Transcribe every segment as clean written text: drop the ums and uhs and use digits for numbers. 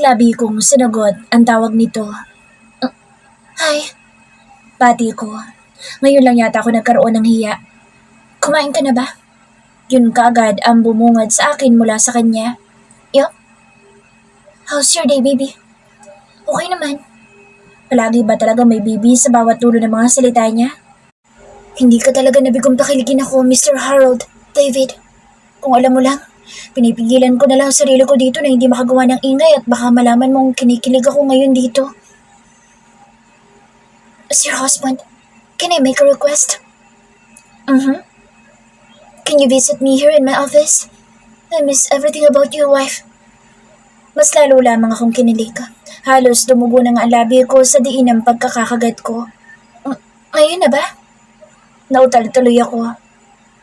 Labi kong sinagot ang tawag nito. "Uh, Hi," pati ko. Ngayon lang yata ako nagkaroon ng hiya. "Kumain ka na ba?" Yun kaagad ang bumungad sa akin mula sa kanya. "Yup." "How's your day, baby?" "Okay naman." Palagi ba talaga may baby sa bawat dulo ng mga salita niya? Hindi ka talaga nabigong pakiligin ako, Mr. Harold, David. Kung alam mo lang, pinipigilan ko na lang ang sarili ko dito na hindi makagawa ng ingay at baka malaman mong kinikilig ako ngayon dito. "As your husband, can I make a request?" "Mm-hmm. Can you visit me here in my office? I miss everything about your wife." Mas lalo lamang akong kinilig. Halos dumugo na nga ang labi ko sa diin ng pagkakakagat ko. Ngayon na ba?" Nautal tuloy ako.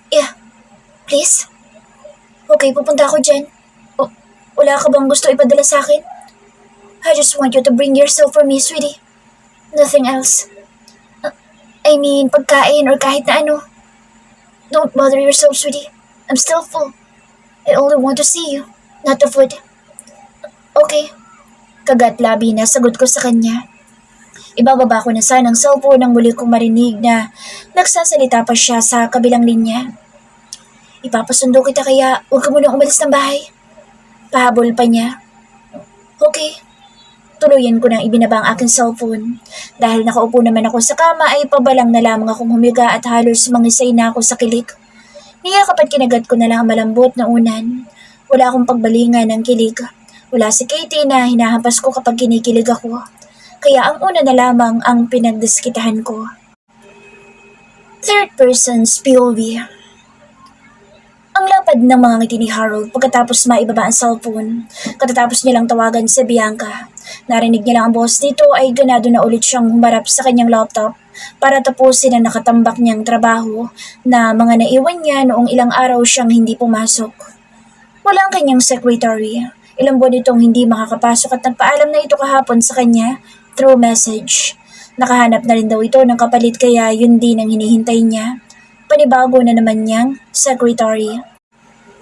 "Yeah, please." "Okay, pupunta ako dyan. Wala ka bang gusto ipadala sa akin? I just want you to bring yourself for me, sweetie. Nothing else. I mean, pagkain or kahit na ano. Don't bother yourself, sweetie. I'm still full. I only want to see you, not the food." "Okay." Kagat labi na sagot ko sa kanya. Ibababa ko na sana ang cellphone nang muli kong marinig na nagsasalita pa siya sa kabilang linya. "Ipapasundo kita kaya huwag ka munang umalis ng bahay." Pahabol pa niya. "Okay." Tuluyan ko nang ibinaba ang aking cellphone. Dahil nakaupo naman ako sa kama ay pabalang na lamang akong humiga at halos mangisay na ako sa kilig. Niyakap at kinagat ko na lang ang malambot na unan. Wala akong pagbalingan ng kilig. Wala si Katie na hinahampas ko kapag kinikilig ako. Kaya ang una na lamang ang pinagdiskitahan ko. Third person's POV. Ang lapad ng mga ngiti ni Harold pagkatapos maibaba ang cellphone. Katatapos nilang tawagan si Bianca. Narinig niya lang ang boss nito ay ganado na ulit siyang humarap sa kanyang laptop para tapusin ang nakatambak niyang trabaho na mga naiwan niya noong ilang araw siyang hindi pumasok. Wala ang kanyang secretary. Ilang buwan itong hindi makakapasok at nagpaalam na ito kahapon sa kanya through message. Nakahanap na rin daw ito ng kapalit kaya yun din ang hinihintay niya. Panibago na naman niyang secretary.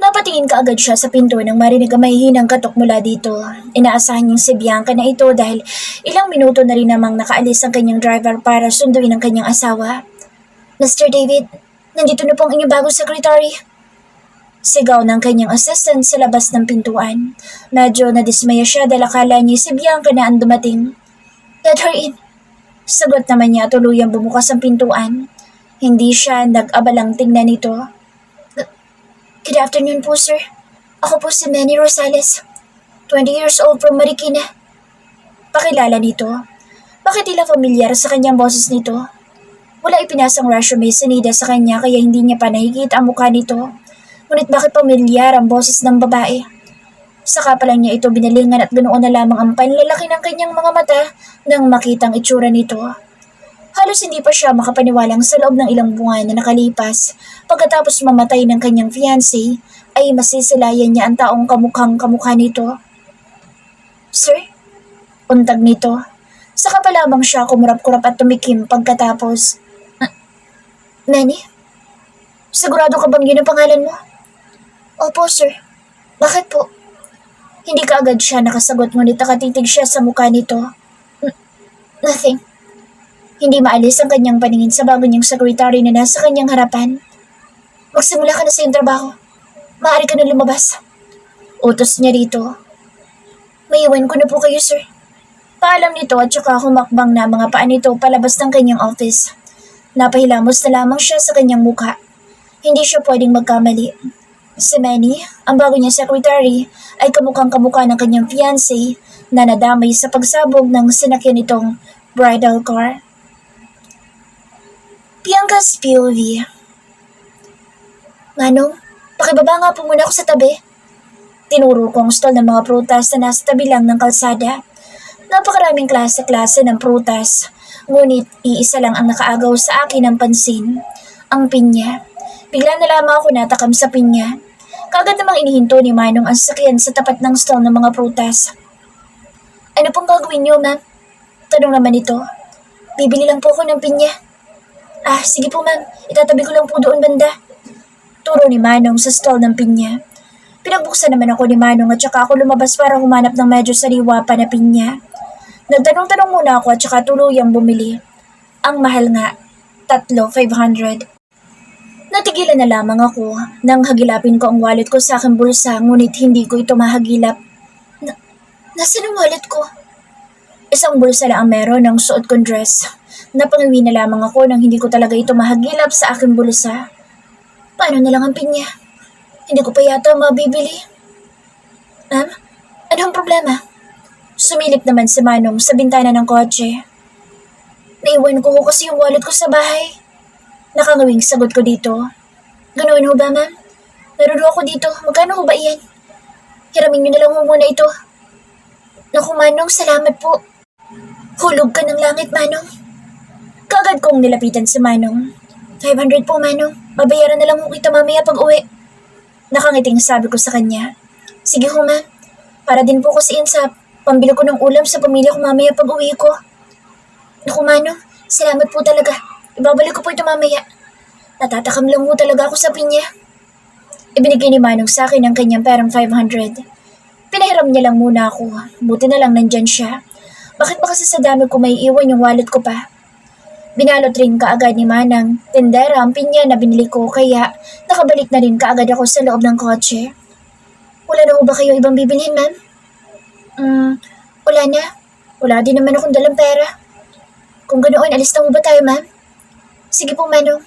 Napatingin kaagad siya sa pinto nang marinig ang mahihinang katok mula dito. Inaasahan niyang si Bianca na ito dahil ilang minuto na rin namang nakaalis ang kanyang driver para sunduin ang kanyang asawa. "Mr. David, nandito na po ang inyong bagong secretary." Sigaw ng kanyang assistant sa labas ng pintuan. Medyo nadismaya siya dahil akala niya si Bianca na ang dumating. "Let her in." Sagot naman niya tuluyang bumukas ang pintuan. Hindi siya nag-abalang tingnan ito. "Good afternoon po, sir. Ako po si Manny Rosales, 20 years old from Marikina." Pakilala nito. Bakit tila familiar sa kanyang boses nito? Wala ipinasang resume si Nida sa kanya kaya hindi niya pa nakikita ang mukha nito. Ngunit bakit pamilyar ang boses ng babae? Saka pa lang niya ito binalingan at ganoon na lamang ang panlalaki ng kanyang mga mata nang makitang itsura nito. Halos hindi pa siya makapaniwalang sa loob ng ilang buwan na nakalipas pagkatapos mamatay ng kanyang fiancé ay masisilayan niya ang taong kamukhang kamukha nito. "Sir?" Untag nito. Saka pa lamang siya kumurap-kurap at tumikim pagkatapos. "Manny? Sigurado ka bang yun ang pangalan mo?" "Opo, sir. Bakit po?" Hindi kaagad siya nakasagot ngunit nakatitig siya sa mukha nito. "Nothing." Hindi maalis ang kanyang paningin sa bago niyang secretary na nasa kanyang harapan. "Magsimula ka na sa iyong trabaho. Maaari ka na lumabas." Utos niya rito. "Maiwan ko na po kayo, sir." Paalam nito at saka humakbang na mga paa nito palabas ng kanyang office. Napahilamos na lamang siya sa kanyang mukha. Hindi siya pwedeng magkamali. Si Manny, ang bago niyang secretary, ay kamukhang kamukha ng kanyang fiancé na nadamay sa pagsabog ng sinakyan nitong bridal car. Bianca's POV. "Manong, pakibaba nga po muna ako sa tabi." Tinuro ko ang stall ng mga prutas na nasa tabi lang ng kalsada. Napakaraming klase-klase ng prutas, ngunit iisa lang ang nakaagaw sa akin ng pansin, ang pinya. Bigla na lamang ako natakam sa pinya. Kaagad namang inihinto ni Manong ang sasakyan sa tapat ng stall ng mga prutas. "Ano pong gagawin niyo, ma'am?" Tanong naman ito. "Bibili lang po ako ng pinya." Sige po ma'am, itatabi ko lang po doon banda." Turo ni Manong sa stall ng pinya. Pinagbuksan naman ako ni Manong at saka ako lumabas para humanap ng medyo sariwa pa na pinya. Nagtanong-tanong muna ako at saka tuluyang bumili. Ang mahal nga, 500. Natigilan na lamang ako nang hagilapin ko ang wallet ko sa aking bulsa ngunit hindi ko ito mahagilap. Nasaan ang wallet ko? Isang bulsa lang ang meron ng suot kong dress. Napangiwi na lamang ako nang hindi ko talaga ito mahagilap sa aking bulsa. Paano na lang ang pinya? Hindi ko pa yata mabibili. Ma'am, ano ang problema? Sumilip naman si Manong sa bintana ng kotse. Naiwan ko kasi yung wallet ko sa bahay. Nakangawing sagot ko dito. Ganoon ho ba, ma'am? Naroon ako dito. Magkano ho ba iyan? Hiramin niyo na lang ho muna ito. Naku, Manong, salamat po. Hulog ka ng langit, Manong. Kagad kong nilapitan si Manong. 500 po, Manong. Babayaran na lang ho kita mamaya pag uwi. Nakangiting sabi ko sa kanya. Sige ho, ma'am. Para din po kasi yan sa pambili ko ng ulam sa pamilya ko mamaya pag uwi ko. Naku, Manong. Salamat po talaga. Ibabalik ko po ito mamaya. Natatakam lang po talaga ako sa pinya. Ibinigay ni Manong sa akin ang kanyang perang 500. Pinahiram niya lang muna ako. Buti na lang nandyan siya. Bakit ba kasi sa dami ko may iwan yung wallet ko pa? Binalot rin kaagad ni Manang tindera ang pinya na binili ko kaya nakabalik na rin kaagad ako sa loob ng kotse. Wala na ho ba kayo ibang bibilhin, ma'am? Wala na. Wala din naman akong dalang pera. Kung ganoon, alis na ho ba tayo, ma'am? Sige po, Manong.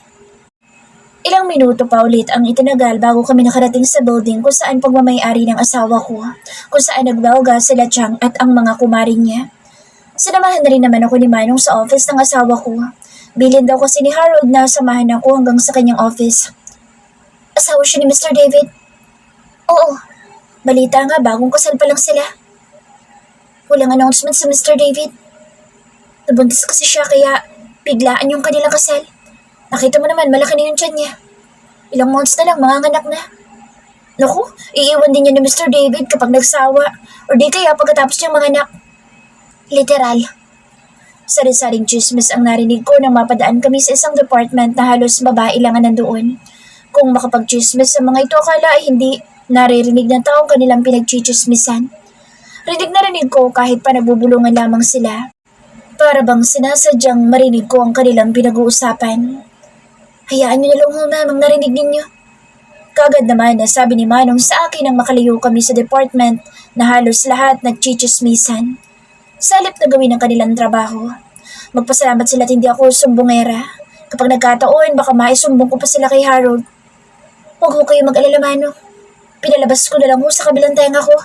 Ilang minuto pa ulit ang itinagal bago kami nakarating sa building kung saan pagmamayari ng asawa ko, kung saan nagwelga sila Chang at ang mga kumari niya. Sinamahan na rin naman ako ni Manong sa office ng asawa ko. Bilin daw kasi ni Harold na samahan ako hanggang sa kanyang office. Asawa siya ni Mr. David? Oo. Balita nga, bagong kasal pa lang sila. Walang announcement sa Mr. David. Nabuntis kasi siya kaya biglaan yung kanilang kasal. Nakita mo naman, malaki na yung tiyan niya. Ilang months na lang, manganganak na. Naku, iiwan din niya ni Mr. David kapag nagsawa o di kaya pagkatapos niyang manganak. Literal. Sari-saring chismis ang narinig ko nang mapadaan kami sa isang department na halos babae lang ang nandoon. Kung makapag-chismis sa mga ito, akala ay hindi naririnig ng taong kanilang pinag-chismisan. Rinig na rinig ko kahit pa nagbubulungan lamang sila. Para bang sinasadyang marinig ko ang kanilang pinag-uusapan. Hayaan niyo na lang ho, ma'am, ang narinig ninyo. Kagad naman na sabi ni Manong sa akin nang makalayo kami sa department na halos lahat nagchichismisan. Salip na gawin ang kanilang trabaho. Magpasalamat sila at hindi ako sumbongera. Kapag nagkataon, baka maisumbong ko pa sila kay Harold. Huwag ho kayo mag-alala, Manong. Pinalabas ko na lang ho sa kabilang tenga ko.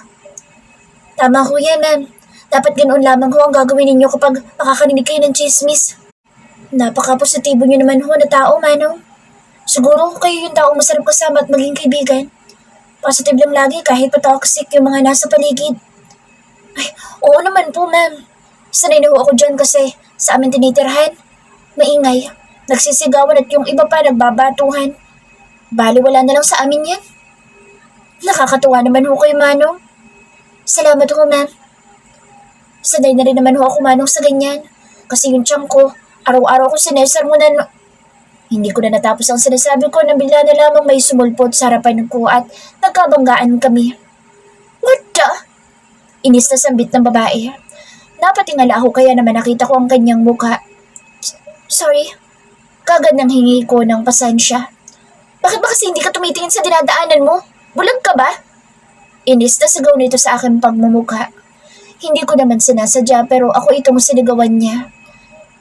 Tama ho yan, ma'am. Dapat ganoon lamang ho ang gagawin ninyo kapag makakarinig kayo ng chismis. Napaka-positibo nyo naman ho na tao, Manong. Siguro kayo yung taong masarap kasama at maging kaibigan. Positive lang lagi kahit pa-toxic yung mga nasa paligid. Ay, oo naman po, ma'am. Sanay na ho ako dyan kasi sa amin tinitirhan. Maingay, nagsisigawan at yung iba pa nagbabatuhan. Baliwala na lang sa amin yan. Nakakatuwa naman ho kayo, Manong. Salamat ho, ma'am. Sanay na rin naman ho ako, Manong, sa ganyan. Kasi yung tiyang ko, araw-araw ko sinesar mo na Hindi ko na natapos ang sinasabi ko nang bigla na lamang may sumulpot sa harapan ko at nagkabanggaan kami. What the? Inis na sambit ng babae. Napatingala ako kaya naman nakita ko ang kanyang mukha. Sorry. Kagad nang hingi ko ng pasensya. Bakit ba kasi hindi ka tumitingin sa dinadaanan mo? Bulag ka ba? Inis na sigaw nito sa aking pagmumukha. Hindi ko naman sinasadya pero ako itong sinigawan niya.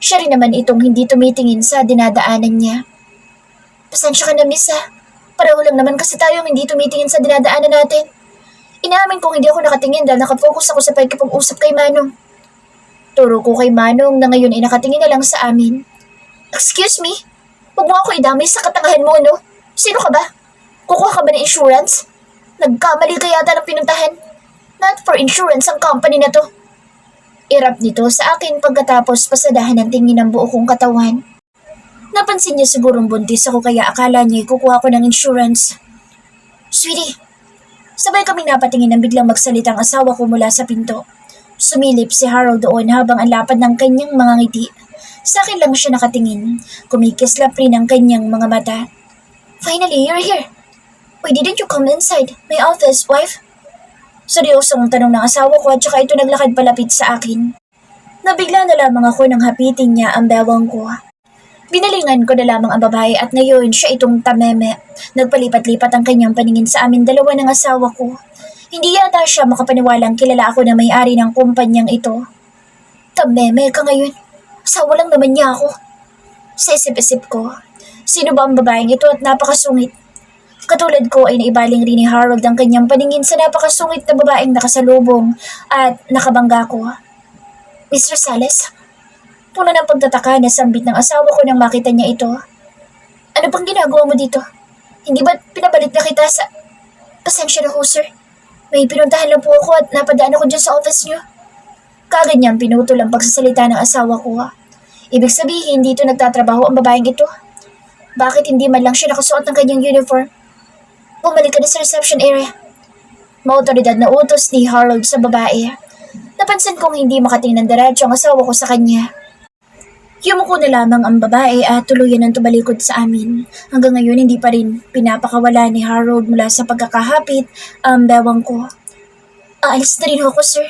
Siya rin naman itong hindi tumitingin sa dinadaanan niya. Pasensya ka na, miss, ha? Pareho lang naman kasi tayong hindi tumitingin sa dinadaanan natin. Inaamin kong hindi ako nakatingin dahil nakafocus ako sa pagkipag-usap kay Manong. Turo ko kay Manong na ngayon ay nakatingin na lang sa amin. Excuse me? Huwag mo ako idamay sa katangahan mo, no? Sino ka ba? Kukuha ka ba ng insurance? Nagkamali ka yata ng pinuntahan. Not for insurance ang company na to. Irap nito sa akin pagkatapos pasadahan ng tingin ng buo kong katawan. Napansin niya sigurong buntis ako kaya akala niya kukuha ko ng insurance. Sweetie, sabay kaming napatingin nang biglang magsalita ang asawa ko mula sa pinto. Sumilip si Harold doon habang ang lapad ng kanyang mga ngiti. Sa akin lang siya nakatingin. Kumikislap rin ang kanyang mga mata. Finally, you're here. Why didn't you come inside my office, wife? Seryosong tanong ng asawa ko at saka ito naglakad palapit sa akin. Nabigla na lamang ako nang hapitin niya ang bewang ko. Binalingan ko na lamang ang babae at ngayon siya itong tameme. Nagpalipat-lipat ang kanyang paningin sa amin dalawa ng asawa ko. Hindi yata siya makapaniwalang kilala ako na may-ari ng kumpanyang ito. Tameme ka ngayon? Asawa lang naman niya ako. Sa isip-isip ko, sino ba ang babaeng ito at napakasungit? Katulad ko ay naibaling rin ni Harold ang kanyang paningin sa napakasungit na babaeng nakasalubong at nakabangga ko. Mr. Sales? Puno ng pagtataka na sambit ng asawa ko nang makita niya ito. Ano bang ginagawa mo dito? Hindi ba pinabalik na kita sa... Pasensya na ho, sir. May pinuntahan lang po ako at napadaan ako dyan sa office niyo. Kaagad niyang pinutol ang pagsasalita ng asawa ko. Ibig sabihin, dito nagtatrabaho ang babaeng ito. Bakit hindi man lang siya nakasuot ng kanyang uniform? Bumalik ka na sa reception area. Maotoridad na utos ni Harold sa babae. Napansin kong hindi makatingin ng diretso ang asawa ko sa kanya. Yumuko na lamang ang babae at tuluyan ang tumalikod sa amin. Hanggang ngayon hindi pa rin pinapakawala ni Harold mula sa pagkakahapit ang bewang ko. Aalis na rin ako, sir.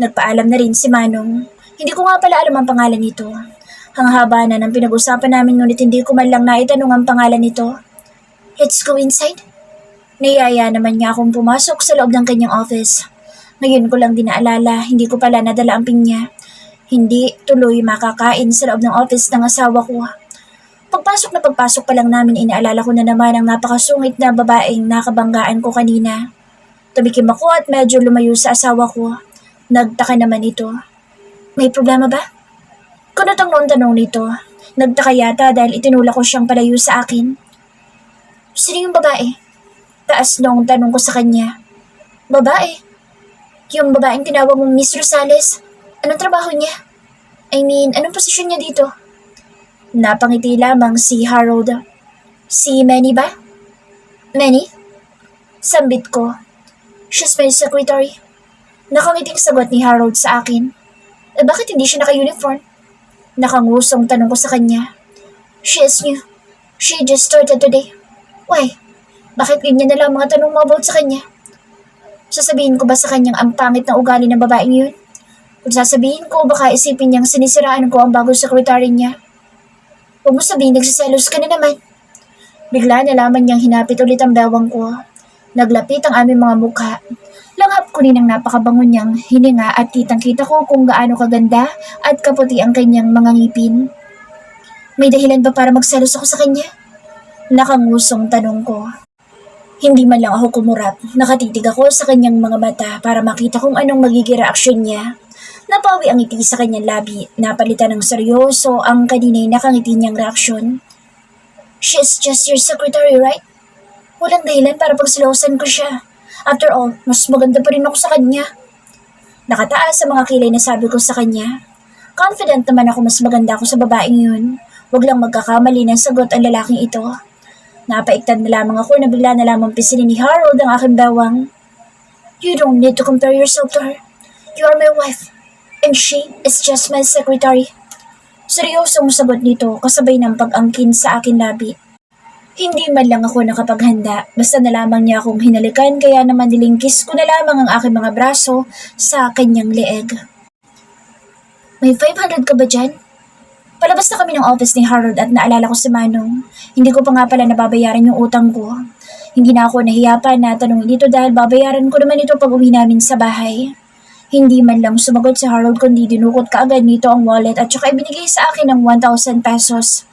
Nagpaalam na rin si Manong. Hindi ko nga pala alam ang pangalan nito. Ang haba na ng pinag-usapan namin ngunit hindi ko man lang naitanong ang pangalan nito. Let's go inside. Niyaya naman niya akong pumasok sa loob ng kanyang office. Ngayon ko lang din naalala, hindi ko pala nadala ang pinya. Hindi tuloy makakain sa loob ng office ng asawa ko. Pagpasok pa lang namin inaalala ko na naman ang napakasungit na babaeng nakabanggaan ko kanina. Tumikim ako at medyo lumayo sa asawa ko. Nagtaka naman ito. May problema ba? Kunotang noon tanong nito. Nagtaka yata dahil itinulak ko siyang palayo sa akin. Sino yung babae? Taas noong tanong ko sa kanya. Babae? Yung babaeng tinawag mong Miss Rosales? Anong trabaho niya? I mean, anong posisyon niya dito? Napangiti lamang si Harold. Si Manny ba? Manny? Sambit ko. She's my secretary. Nakangiting sagot ni Harold sa akin. Bakit hindi siya naka-uniform? Nakangusong tanong ko sa kanya. She is new. She just started today. Why? Bakit ganyan na lang mga tanong mo about sa kanya? Sasabihin ko ba sa kanyang ang pangit na ugali ng babaeng yun? Kung sasabihin ko, baka isipin niyang sinisiraan ko ang bagong sekretary niya. Huwag mo sabihin, nagsiselos ka na naman. Bigla na lamang niyang hinapit ulit ang bewang ko. Naglapit ang aming mga mukha. Langhap ko rin ang napakabango niyang hininga at kitang-kita ko kung gaano kaganda at kaputi ang kanyang mga ngipin. May dahilan ba para magselos ako sa kanya? Nakangusong tanong ko. Hindi man lang ako kumurap. Nakatitig ako sa kanyang mga mata para makita kung anong magiging reaksyon niya. Napawi ang ngiti sa kanyang labi. Napalitan ng seryoso ang kanina'y nakangiti niyang reaksyon. She is just your secretary, right? Walang dahilan para pagsilosan ko siya. After all, mas maganda pa rin ako sa kanya. Nakataas sa mga kilay na sabi ko sa kanya. Confident naman ako mas maganda ako sa babaeng yun. Huwag lang magkakamali ng sagot ang lalaking ito. Napaiktad na lamang ako na bigla na lamang pisilin ni Harold ang aking bewang. You don't need to compare yourself to her. You are my wife. And she is just my secretary. Seryosong sagot nito kasabay ng pag-angkin sa akin labi. Hindi man lang ako nakapaghanda, basta na lamang niya akong hinalikan kaya naman nilingkis ko na lamang ang aking mga braso sa kanyang leeg. May 500 ka ba dyan? Palabas na kami ng office ni Harold at naalala ko si Manong. Hindi ko pa nga pala nababayaran yung utang ko. Hindi na ako nahiyapan na tanongin ito dahil babayaran ko naman ito pag uwi namin sa bahay. Hindi man lang sumagot si Harold kundi dinukot kaagad nito ang wallet at saka ibinigay sa akin ng 1,000 pesos.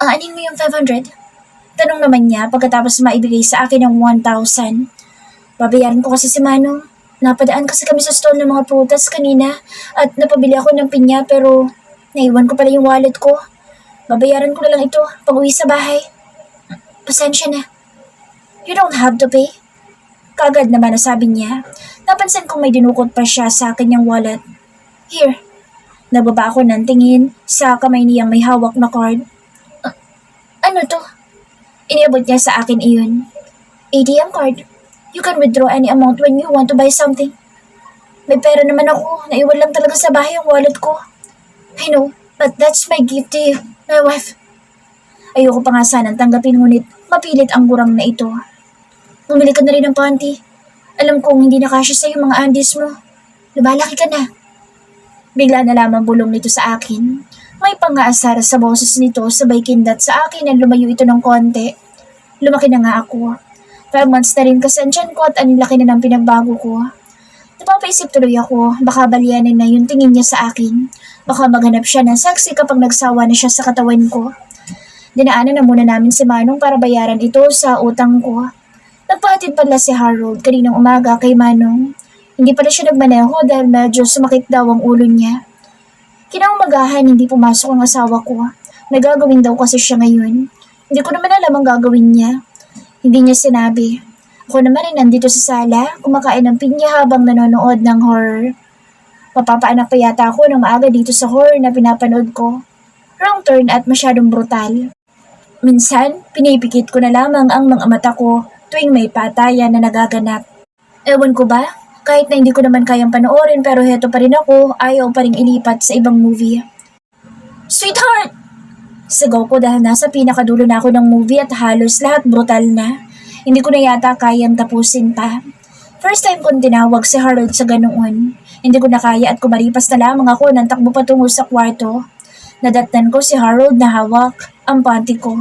Aanin mo yung 500? Tanong naman niya pagkatapos maibigay sa akin ng 1,000. Babayaran ko kasi si Manong. Napadaan kasi kami sa stall ng mga prutas kanina at napabili ako ng pinya pero naiwan ko pala yung wallet ko. Babayaran ko na lang ito pag uwi sa bahay. Pasensya na. You don't have to pay. Kagad naman nasabi niya. Napansin kong may dinukot pa siya sa kanyang wallet. Here. Nagbaba ako ng tingin sa kamay niyang may hawak na card. Ano to? Iniabot niya sa akin iyon. ATM card. You can withdraw any amount when you want to buy something. May pera naman ako. Naiwan lang talaga sa bahay ang wallet ko. I know, but that's my gift to you, my wife. Ayoko pa nga sanang tanggapin ngunit mapilit ang gurang na ito. Bumili ka na rin ng panty. Alam kong hindi na kasya sa'yo mga undies mo. Lumalaki ka na. Bigla na lamang bulong nito sa akin. May pangaasar sa boses nito sabay kindat sa akin at lumayo ito ng konti. Lumaki na nga ako. 5 months na rin kasi andyan ko at ang laki na ng pinagbago ko. Napapaisip tuloy ako, baka balyanin na yung tingin niya sa akin. Baka maghanap siya ng sexy kapag nagsawa na siya sa katawan ko. Dinaanan na muna namin si Manong para bayaran ito sa utang ko. Nagpahatid pala si Harold kaninang umaga kay Manong. Hindi pala siya nagmaneho dahil medyo sumakit daw ang ulo niya. Kinaumagahan hindi pumasok ang asawa ko. May gagawin daw kasi siya ngayon. Hindi ko naman alam ang gagawin niya. Hindi niya sinabi. Ako naman ay nandito sa sala, kumakain ng pinya habang nanonood ng horror. Mapapaanak pa yata ako ng maaga dito sa horror na pinapanood ko. Wrong turn at masyadong brutal. Minsan, pinipikit ko na lamang ang mga mata ko tuwing may patayan na nagaganap. Ewan ko ba, kahit na hindi ko naman kayang panoorin pero heto pa rin ako, ayaw pa rin ilipat sa ibang movie. Sweetheart! Sigaw ko dahil nasa pinakadulo na ako ng movie at halos lahat brutal na. Hindi ko na yata kayang tapusin pa. First time kong tinawag si Harold sa ganoon. Hindi ko na kaya at kumaripas na lamang ako ng takbo patungo sa kwarto. Nadatnan ko si Harold na hawak ang panty ko.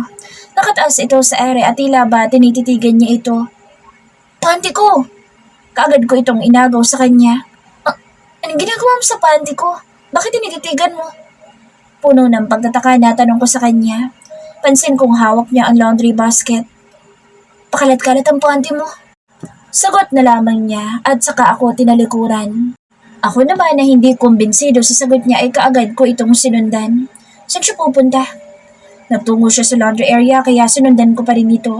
Nakataas ito sa ere at tila ba tinititigan niya ito. Panty ko! Kaagad ko itong inagaw sa kanya. Anong ginagawa mo sa panty ko? Bakit tinititigan mo? Puno ng pagtataka na tanong ko sa kanya. Pansin kong hawak niya ang laundry basket. Pakalat-kalat ang panty mo. Sagot na lamang niya at saka ako tinalikuran. Ako naman na hindi kumbinsido sa sagot niya ay kaagad ko itong sinundan. Saan siya pupunta? Nagtungo siya sa laundry area kaya sinundan ko pa rin ito.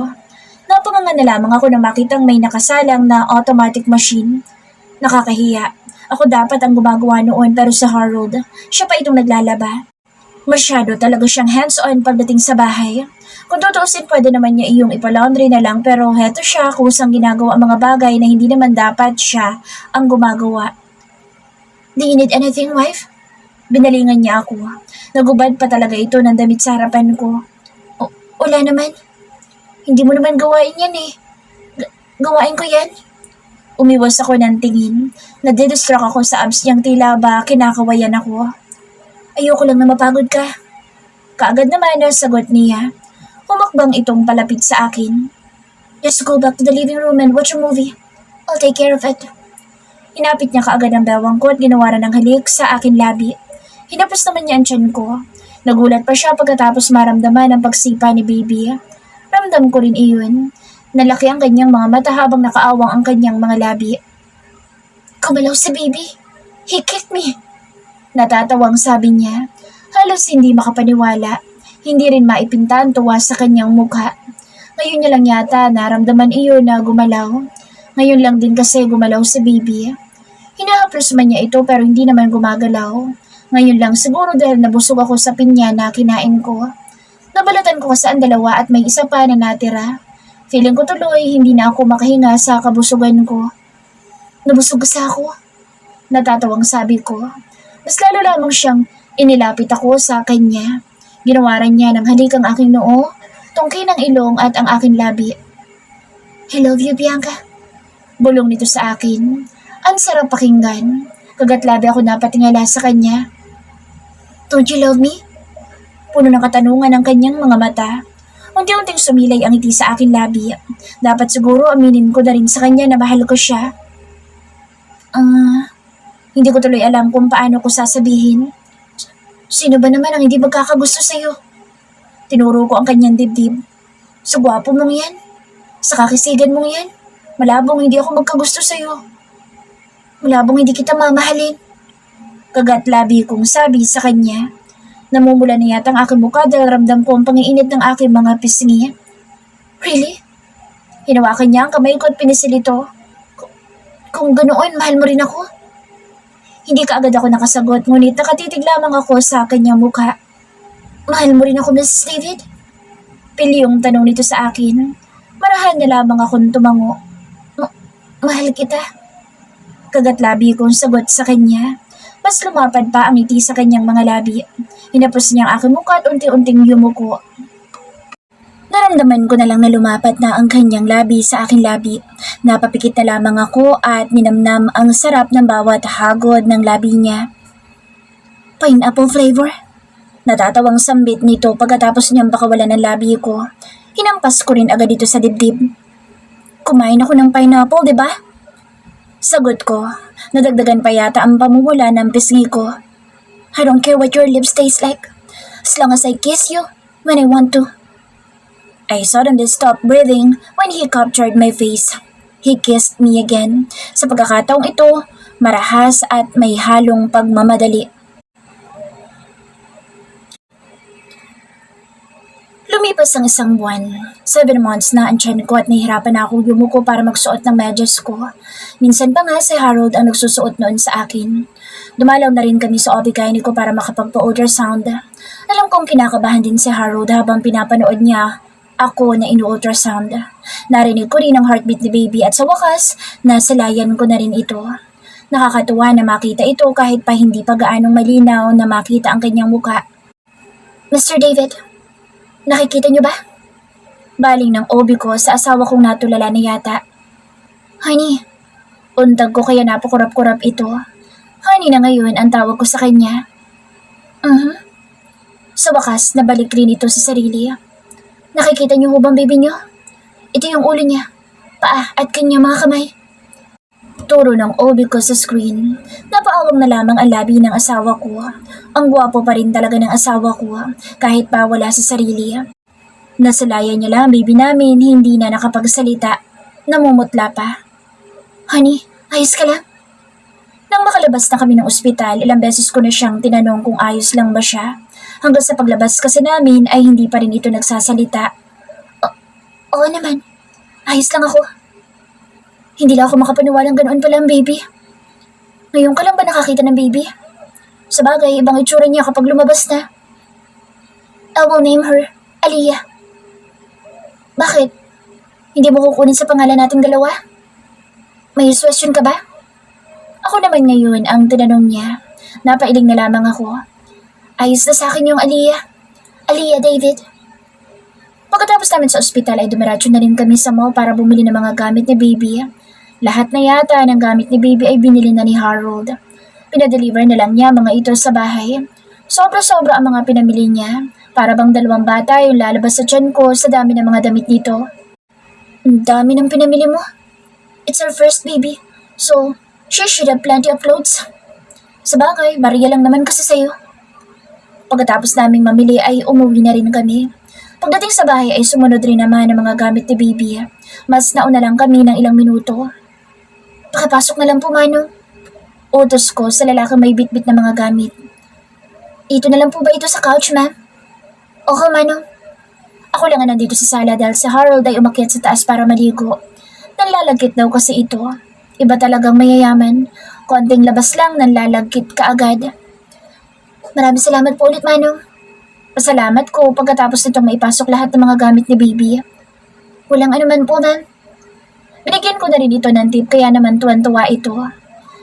Napanganga na lamang ako na makitang may nakasalang na automatic machine. Nakakahiya. Ako dapat ang gumagawa noon pero sa Harold, siya pa itong naglalaba. Masyado talaga siyang hands-on pagdating sa bahay. Kung tutuusin pwede naman niya iyong ipalaundry na lang pero heto siya kusang ginagawa ang mga bagay na hindi naman dapat siya ang gumagawa. Do you need anything, wife? Binalingan niya ako. Nagubad pa talaga ito ng damit sa harapan ko. Wala naman. Hindi mo naman gawain yan eh. Gawain ko yan. Umiwas ako ng tingin. Nadidistract ako sa abs niyang tila ba kinakawayan ako. Ayoko lang na mapagod ka. Kaagad naman na sagot niya. Humakbang itong palapit sa akin. Just go back to the living room and watch a movie. I'll take care of it. Hinapit niya kaagad ang bewang ko at ginawaran ng halik sa akin labi. Hinapos naman niya ang tiyan ko. Nagulat pa siya pagkatapos maramdaman ang pagsipa ni baby. Ramdam ko rin iyon. Nalaki ang kanyang mga mata habang nakaawang ang kanyang mga labi. Kumalaw si baby. He kicked me. Natatawang sabi niya. Halos hindi makapaniwala. Hindi rin maipinta ang tuwa sa kanyang mukha. Ngayon niya lang yata naramdaman iyon na gumalaw. Ngayon lang din kasi gumalaw si baby. Hinahaplos man niya ito pero hindi naman gumagalaw. Ngayon lang siguro dahil nabusog ako sa pinya na kinain ko. Nabalatan ko kasi ang dalawa at may isa pa na natira. Feeling ko tuloy hindi na ako makahinga sa kabusugan ko. Nabusog kasi ako. Natatawang sabi ko. Mas lalo lamang siyang inilapit ako sa kanya. Ginawaran niya ng halik ang aking noo, tungkay ng ilong at ang aking labi. I love you, Bianca. Bulong nito sa akin. Ang sarap pakinggan. Kagatlabi ako napatingala sa kanya. Don't you love me? Puno ng katanungan ang kanyang mga mata. Unti-unting sumilay ang ngiti sa aking labi. Dapat siguro aminin ko na rin sa kanya na mahal ko siya. Hindi ko tuloy alam kung paano ko sasabihin. Sino ba naman ang hindi magkakagusto sa'yo? Tinuro ko ang kanyang dibdib. Sa gwapo mong yan. Sa kakisigan mong yan. Malabong hindi ako magkagusto sa'yo. Malabong hindi kita mamahalin. Kagat-labi kong sabi sa kanya. Namumula na yata ang aking mukha dahil ramdam ko ang pangiinit ng aking mga pisngi. Really? Hinawakan niya ang kamay ko at pinisil ito. Kung ganoon, mahal mo rin ako? Hindi kaagad ako nakasagot, ngunit nakatitig lamang ako sa kanyang mukha. Mahal mo rin ako, Mrs. David? Pilyong tanong nito sa akin. Marahan na lamang akong tumango. Mahal kita. Kagat-labi kong sagot sa kanya. Mas lumapad pa ang ngiti sa kanyang mga labi. Hinapos niya ang aking mukha at unti-unting yumuko. Naramdaman ko na lang na lumapat na ang kanyang labi sa aking labi. Napapikit na lamang ako at ninamnam ang sarap ng bawat hagod ng labi niya. Pineapple flavor? Natatawang sambit nito pagkatapos niyang pakawalan ng labi ko. Hinampas ko rin agad ito sa dibdib. Kumain ako ng pineapple, di ba? Sagot ko. Nadagdagan pa yata ang pamumula ng pisngi ko. I don't care what your lips taste like. As long as I kiss you when I want to. I suddenly stopped breathing when he captured my face. He kissed me again. Sa pagkakataong ito, marahas at may halong pagmamadali. Lumipas ang isang buwan. 7 months na ang tiyan ko at nahihirapan na akong yumuko para magsuot ng medyas ko. Minsan pa nga si Harold ang nagsusuot noon sa akin. Dumalaw na rin kami sa OB-GYN ko para makapagpa-ultrasound. Alam kong kinakabahan din si Harold habang pinapanood niya ako na inu-ultrasound. Narinig ko rin ang heartbeat ni baby at sa wakas, nasalayan ko na rin ito. Nakakatuwa na makita ito kahit pa hindi pa gaanong malinaw na makita ang kanyang muka. Mr. David, nakikita niyo ba? Baling ng OB ko sa asawa kong natulala na yata. Honey, untag ko kaya napakurap-kurap ito. Honey na ngayon ang tawag ko sa kanya. Sa wakas, nabalik rin ito sa sarili. Nakikita niyo ho bang baby niyo? Ito yung ulo niya, paa at kanyang mga kamay. Turo ng OB ko sa screen. Napaawang na lamang ang labi ng asawa ko. Ang gwapo pa rin talaga ng asawa ko kahit pa wala sa sarili. Nasalayan niya lang ang baby namin, hindi na nakapagsalita. Namumutla pa. Honey, ayos ka lang? Nang makalabas na kami ng ospital, ilang beses ko na siyang tinanong kung ayos lang ba siya. Hanggang sa paglabas kasi namin ay hindi pa rin ito nagsasalita. Oo naman, ayos lang ako. Hindi lang ako makapaniwalang ganoon pala ang baby. Ngayon ka lang ba nakakita ng baby? Sa bagay, ibang itsura niya kapag lumabas na. I will name her Aliyah. Bakit? Hindi mo kukunin sa pangalan nating dalawa? May question ka ba? Ako naman ngayon ang tinanong niya. Napailing na lamang ako. Ayos na sa akin yung Aliyah. Aliyah David. Pagkatapos namin sa ospital ay dumiretso na rin kami sa mall para bumili ng mga gamit ni baby. Lahat na yata ng gamit ni baby ay binili na ni Harold. Pinadeliver na lang niya mga ito sa bahay. Sobra-sobra ang mga pinamili niya. Para bang 2 bata yung lalabas sa tiyan ko sa dami ng mga damit nito. Ang dami ng pinamili mo. It's our first baby, so she should have plenty of clothes. Sa bagay, bariya lang naman kasi sa'yo. Pagkatapos naming mamili ay umuwi na rin kami. Pagdating sa bahay ay sumunod rin naman ang mga gamit ni baby. Mas nauna lang kami ng ilang minuto. Pakapasok na lang po, Manong. Utos ko sa lalaking may bitbit na mga gamit. Ito na lang po ba ito sa couch, ma'am? Oo, Manong. Ako lang ang nandito sa sala dahil si Harold ay umakyat sa taas para maligo. Nanlalagkit daw kasi ito. Iba talagang mayayaman. Konting labas lang, nanlalagkit ka agad. Maraming salamat po ulit, Manong. Pasalamat ko pagkatapos nitong maipasok lahat ng mga gamit ni baby. Walang anuman po, ma'am. Binigyan ko na rin ito ng tip kaya naman tuwan-tuwa ito.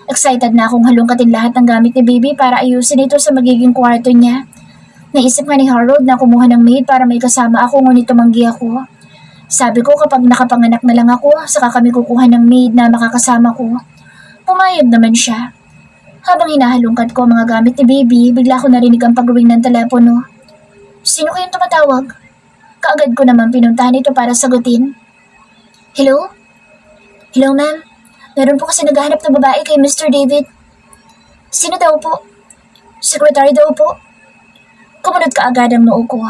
Excited na akong halungkatin lahat ng gamit ni baby para ayusin ito sa magiging kwarto niya. Naisip nga ni Harold na kumuha ng maid para may kasama ako ngunit tumanggi ako. Sabi ko kapag nakapanganak na lang ako, saka kami kukuha ng maid na makakasama ko. Pumayag naman siya. Habang hinahalungkat ko ang mga gamit ni baby, bigla ko narinig ang pag-ring ng telepono. Sino kayong tumatawag? Kaagad ko naman pinuntahan ito para sagutin. Hello? Hello, ma'am. Meron po kasi naghahanap na babae kay Mr. David. Sino daw po? Secretary daw po. Kumunod ka agad ang noo ko.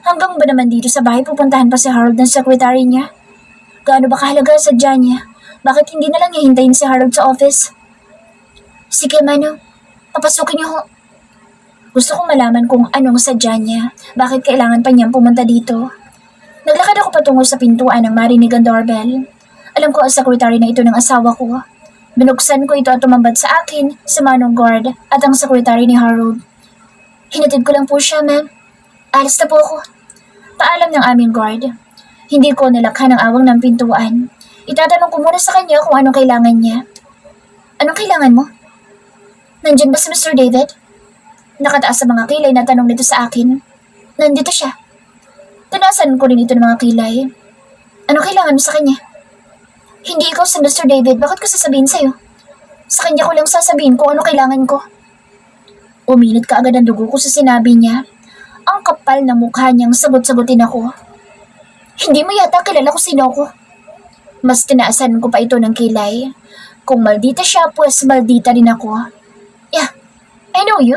Hanggang ba naman dito sa bahay pupuntahan pa si Harold ng secretary niya? Gaano ba kahalaga sa sadya niya? Bakit hindi na lang niya hintayin si Harold sa office? Sige, Manong. Papasukin niyo ho. Gusto kong malaman kung anong sadya niya. Bakit kailangan pa niyang pumunta dito? Naglakad ako patungo sa pintuan nang marinig ang doorbell. Alam ko ang secretary na ito ng asawa ko. Binuksan ko ito at tumambad sa akin, sa manong guard at ang secretary ni Harold. Hinatid ko lang po siya, ma'am. Alas na po ako. Paalam ng aming guard. Hindi ko nilakhan ang awang ng pintuan. Itatanong ko muna sa kanya kung anong kailangan niya. Anong kailangan mo? Nandyan ba si Mr. David? Nakataas sa mga kilay na tanong nito sa akin. Nandito siya. Punasan ko rin ito ng mga kilay. Ano kailangan mo sa kanya? Hindi ikaw si Mr. David, bakit ko sasabihin sa'yo? Sa kanya ko lang sasabihin kung ano kailangan ko. Uminit ka agad ang dugo ko sa sinabi niya. Ang kapal ng mukha niyang sagot-sagutin ako. Hindi mo yata kilala kung sino ako. Mas tinaasan ko pa ito ng kilay. Kung maldita siya, pues maldita rin ako. Yeah, I know you.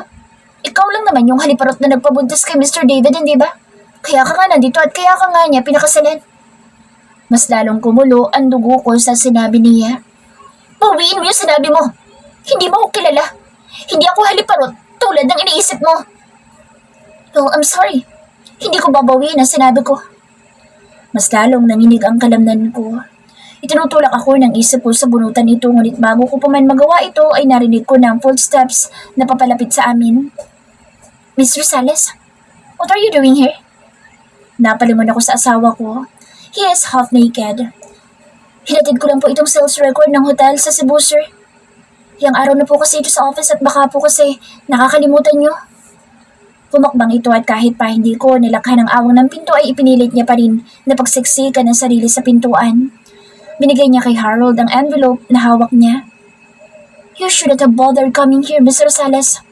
Ikaw lang naman yung haliparot na nagpabuntis kay Mr. David, hindi ba? Kaya ka nga nandito at kaya ka nga niya pinakasalan. Mas lalong kumulo ang dugo ko sa sinabi niya. Bawiin mo yung sinabi mo. Hindi mo ako kilala. Hindi ako haliparot tulad ng iniisip mo. Oh, I'm sorry. Hindi ko babawiin ang sinabi ko. Mas lalong nanginig ang kalamnan ko. Itinutulak ako ng isip ko sa bunutan nito, ngunit bago ko pa man magawa ito ay narinig ko ng footsteps na papalapit sa amin. Mr. Rosales, what are you doing here? Napalingon ako sa asawa ko. He is half naked. Hinatid ko lang po itong sales record ng hotel sa Cebu, sir. Yang araw na po kasi ito sa office at baka po kasi nakakalimutan nyo. Pumakbang ito at kahit pa hindi ko nilakhan ng awang ng pinto ay ipinilit niya pa rin na pagsiksikan ng sarili sa pintuan. Binigay niya kay Harold ang envelope na hawak niya. You shouldn't have bothered coming here, Mr. Rosales.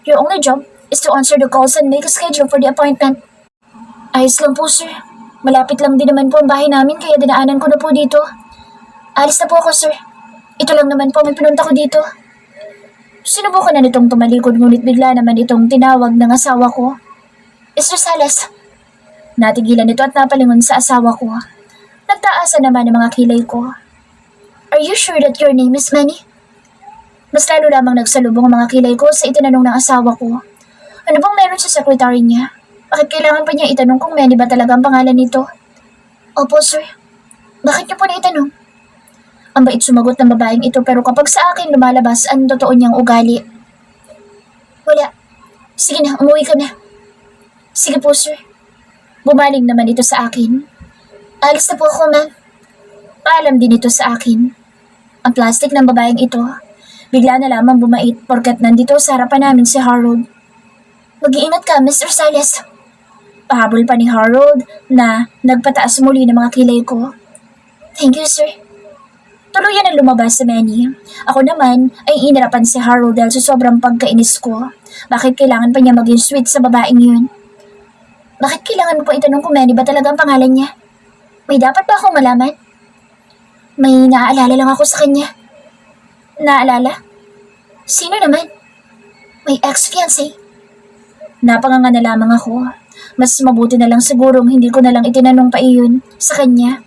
Your only job is to answer the calls and make a schedule for the appointment. Ayos lang po, sir. Malapit lang din naman po ang bahay namin kaya dinaanan ko na po dito. Alis na po ako, sir. Ito lang naman po may pinunta ko dito. Sinubukan na nitong tumalikod ngunit bigla naman itong tinawag ng asawa ko. Mr. Rosales. Natigilan ito at napalingon sa asawa ko. Nagtaasan naman ang mga kilay ko. Are you sure that your name is Manny? Mas lalo lamang nagsalubong ang mga kilay ko sa itinanong ng asawa ko. Ano bang meron sa secretary niya? Bakit kailangan pa niya itanong kung Manny ba talaga ang pangalan nito? Opo, sir. Bakit niyo po na itanong? Ang bait sumagot ng babaeng ito pero kapag sa akin lumalabas ang totoo niyang ugali. Wala. Sige na, umuwi ka na. Sige po, sir. Bumaling naman ito sa akin. Alis na po ako, ma'am. Paalam din ito sa akin. Ang plastic ng babaeng ito, bigla na lamang bumait porkat nandito sa harapan namin si Harold. Mag-iingat ka, Mr. Rosales. Pahabol pa ni Harold na nagpataas muli ng mga kilay ko. Thank you, sir. Tuluyan ang lumabas si Manny. Ako naman ay inirapan si Harold dahil sa sobrang pagkainis ko. Bakit kailangan pa niya maging sweet sa babaeng yun? Bakit kailangan mo pa itanong kung Manny ba talaga ang pangalan niya? May dapat ba akong malaman? May naaalala lang ako sa kanya. Naalala? Sino naman? May ex-fiancé. Napanganga na lamang ako. Mas mabuti na lang sigurong hindi ko na lang itinanong pa iyon sa kanya.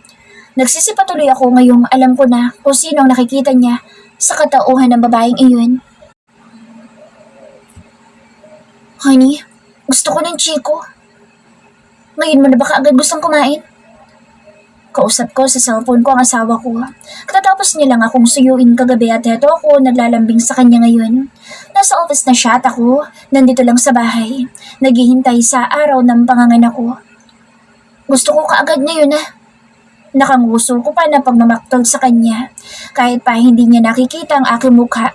Nagsisipatuloy ako ngayong alam ko na kung sino ang nakikita niya sa katauhan ng babaeng iyon. Honey, gusto ko ng chiko. Ngayon mo na ba kaagad gustong kumain? Kausap ko sa cellphone ko ang asawa ko. Katatapos niya lang akong suyuin kagabi at heto ako naglalambing sa kanya ngayon. Nasa office na siya at ako nandito lang sa bahay. Naghihintay sa araw ng panganganak ko. Gusto ko kaagad ngayon Nakanguso ko pa na pagmamaktol sa kanya kahit pa hindi niya nakikita ang aking mukha.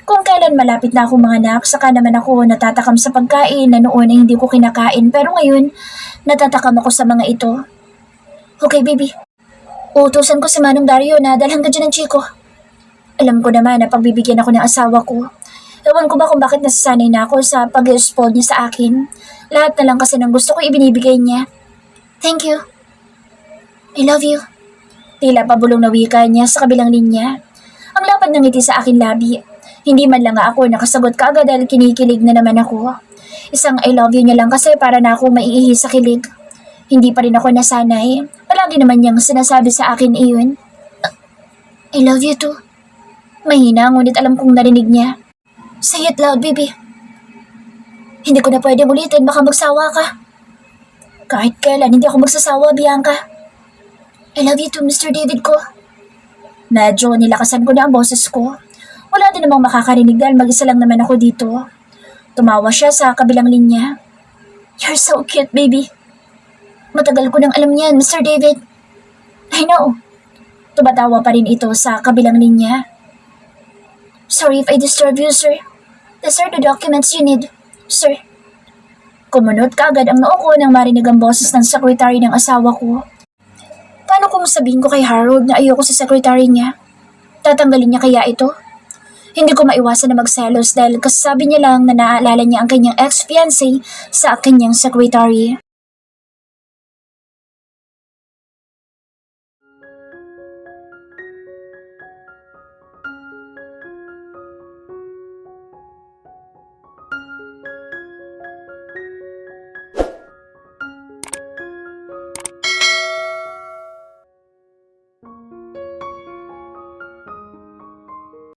Kung kailan malapit na ako manganak, saka naman ako natatakam sa pagkain na noon ay hindi ko kinakain pero ngayon natatakam ako sa mga ito. Okay, baby. Uutusan ko si Manong Dario na dalhan ka dyan ng chiko. Alam ko naman na pagbibigyan ako ng asawa ko. Ewan ko ba kung bakit nasasanay na ako sa pag-spoil niya sa akin. Lahat na lang kasi ng gusto ko ibinibigay niya. Thank you. I love you. Tila pabulong na wika niya sa kabilang linya. Ang lapad ng ngiti sa akin labi. Hindi man lang ako nakasagot kaagad dahil kinikilig na naman ako. Isang I love you niya lang kasi para na ako maiihi sa kilig. Hindi pa rin ako nasanay. Palagi naman niyang sinasabi sa akin iyon. I love you too. Mahina ngunit alam kong narinig niya. Say it loud, baby. Hindi ko na pwedeng ulitin, baka magsawa ka. Kahit kailan, hindi ako magsasawa, Bianca. I love you too, Mr. David ko. Medyo nilakasan ko na ang boses ko. Wala din namang makakarinig dahil mag-isa lang naman ako dito. Tumawa siya sa kabilang linya. You're so cute, baby. Matagal ko nang alam yan, Mr. David. I know. Tumatawa pa rin ito sa kabilang linya. Sorry if I disturb you, sir. These are the documents you need, sir. Kumunot kaagad ang noo ko nang marinig ang boses ng sekretary ng asawa ko. Paano kung sabihin ko kay Harold na ayoko sa sekretary niya? Tatanggalin niya kaya ito? Hindi ko maiwasan na magselos dahil kasabi niya lang na naaalala niya ang kanyang ex-fiancé sa kanyang secretary.